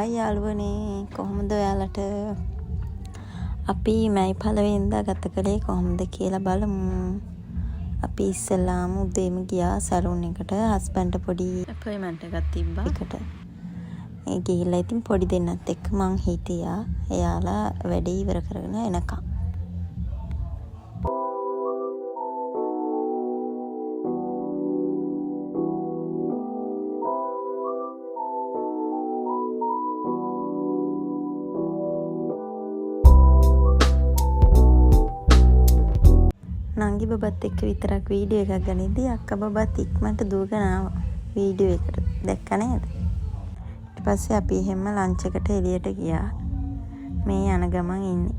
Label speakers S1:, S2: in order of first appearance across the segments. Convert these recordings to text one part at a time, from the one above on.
S1: Hi යාළුවනේ කොහොමද ඔයාලට? අපි මැයි 1 වෙනිදා ගත කළේ කොහොමද කියලා බලමු. අපි ඉස්සෙල්ලාම උදේම ගියා සැලුන් එකට. හස්බන්ඩ් පොඩි අපොයින්ට්මන්ට් එකක් තිබ්බා. ඒකට ඒ ගිහිල්ලා ඉතින් පොඩි දෙන්නත් එක්ක මං හිටියා. එයාලා වැඩේ ඉවර කරගෙන එනකම්. නංගි බබත් එක්ක විතරක් වීඩියෝ එකක් ගනිද්දි අක්කා බබත් ඉක්මනට දුවගෙන ආවා වීඩියෝ එකට. දැක්ක නේද? ඊට පස්සේ අපි එහෙම ලන්ච් එකට එළියට ගියා. මේ යන ගමන් ඉන්නේ.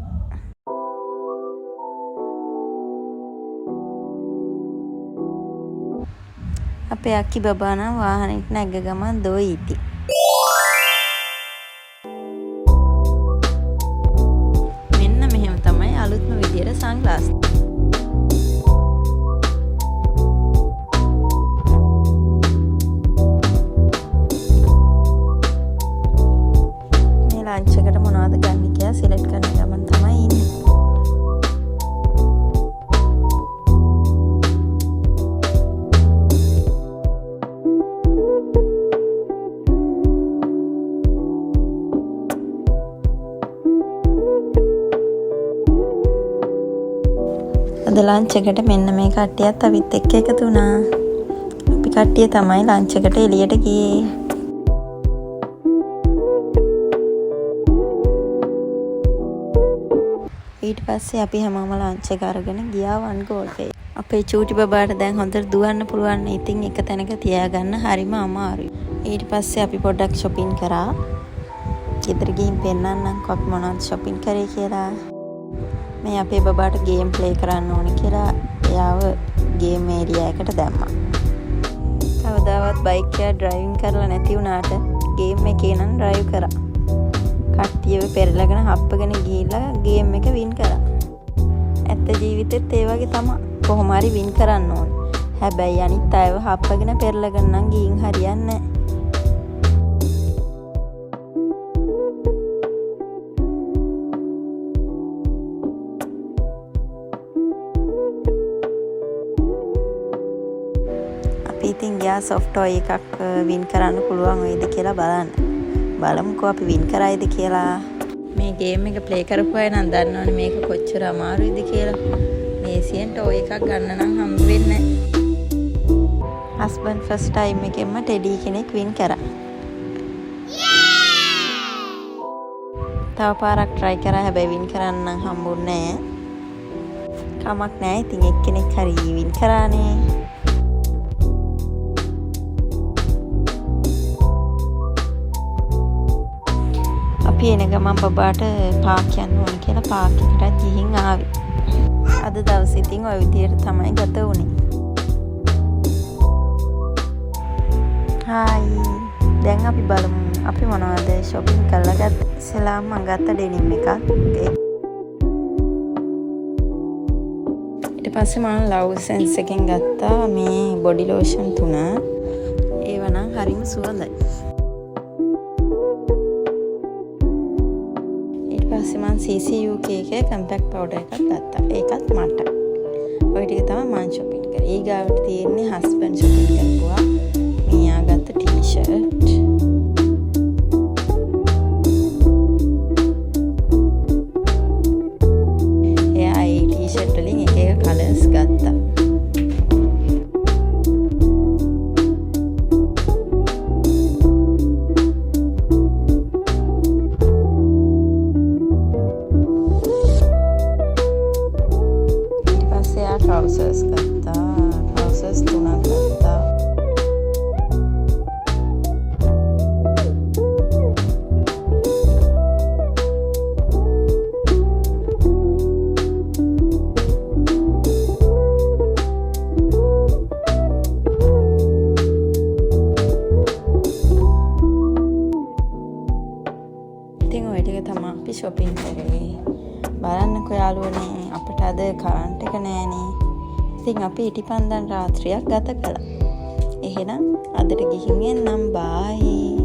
S1: අපේ අක්කි බබා නම් වාහනේට නැග්ග ගමන් දොයිති. මෙන්න මෙහෙම තමයි අලුත්ම විදියට සන්ග්ලාස්. ලන්ච් එකට මොනවද ගන්න කියලා සිලෙක්ට් කරන ගමන් තමයි ඉන්නේ. අද ලන්ච් එකට මෙන්න මේ කට්ටියත් අවිත් එක්ක එකතු වුණා. අපි කට්ටිය තමයි ලන්ච් එකට එළියට ගියේ. ඊට පස්සේ අපි හැමෝම ලන්ච් එක අරගෙන ගියා වන් ගෝල්ෆේ. අපේ චූටි බබාට දැන් හොඳට දුවන්න පුළුවන්. ඉතින් එක තැනක තියාගන්න හරිම අමාරුයි. ඊට පස්සේ අපි පොඩ්ඩක් shopping කරා. ගෙදර ගිහින් පෙන්නන්නම්කෝ අපි මොනවද shopping කරේ කියලා. මේ අපේ බබාට ගේම් ප්ලේ කරන්න ඕනේ කියලා එයාව ගේම් ඒරියා එකට දැම්මා. කවදාවත් බයික් එක ඩ්‍රයිවිං කරලා නැති වුණාට ගේම් එකේ නම් ඩ්‍රයිව් කරා. කට්ටියව පෙරලගෙන හප්පගෙන ගිහිල්ලා ගේම් එක වින් කරා. ඇත්ත ජීවිතෙත් ඒ වගේ තමයි. කොහොම හරි වින් කරන්න ඕනේ. හැබැයි අනිත් අයව හප්පගෙන පෙරලගෙන නම් ගිහින් හරියන්නේ නැහැ. අපි ඉතින් ගියා සොෆ්ට් ටොයි එකක් වින් කරන්න පුළුවන් වෙයිද කියලා බලන්න. බලමුකෝ අපි වින් කරයිද කියලා. මේ ගේම් එක ප්ලේ කරපු අය නම් දන්නවනේ මේක කොච්චර අමාරුයිද කියලා. මේසියෙන් ටෝයි එකක් ගන්න නම් හම්බ වෙන්නේ නැහැ. හස්බන්ඩ් ෆස්ට් ටයිම් එකෙන්ම ටෙඩි කෙනෙක් වින් කරා. තව පාරක් try කරා හැබැයි වින් කරන්න නම් හම්බුන්නේ නැහැ. කමක් නැහැ. ඉතින් එක්කෙනෙක් හරි වින් කරානේ. අපි එන ගමන් බබාට පාක් යන්න ඕන කියලා පාක් එකට ගිහින් ආවේ. අද දවසේ ඉතින් ওই විදියට තමයි ගත වුනේ. හායි. දැන් අපි බලමු අපි මොනවද shopping කරලා ගත්තේ. ඉස්සෙල්ලාම මම ගත්ත ඩෙනිම් එකක්. ඊට පස්සේ මම ලව් සෙන්ස් එකෙන් ගත්තා මේ බොඩි ලෝෂන් 3. ඒව නම් හරිම සුවඳයි. මම CC UK එකේ කම්පැක්ට් පවුඩර් එකක් ගත්තා. ඒකත් මට. ඔය ටික තමයි මම shopping කරේ. ඊගාවට තියෙන්නේ හස්බන්ඩ් shopping කරපුවා. මියා ගත්ත ටී-ෂර්ට්. එයා ඒ ටී-ෂර්ට් වලින් එක එක කලර්ස් ගත්තා. trousers ගත්තා. trousers 3ක් ගත්තා. ඉතින් ඔය ටික තමයි අපි shopping කරේ. බලන්නකෝ යාළුවනේ අපිට අද කරන්ට් එක නෑනේ. ඉතින් අපි ඉටිපන්දන් රාත්‍රියක් ගත කළා. එහෙනම් අදට ගිහින් එන්නම් බායි.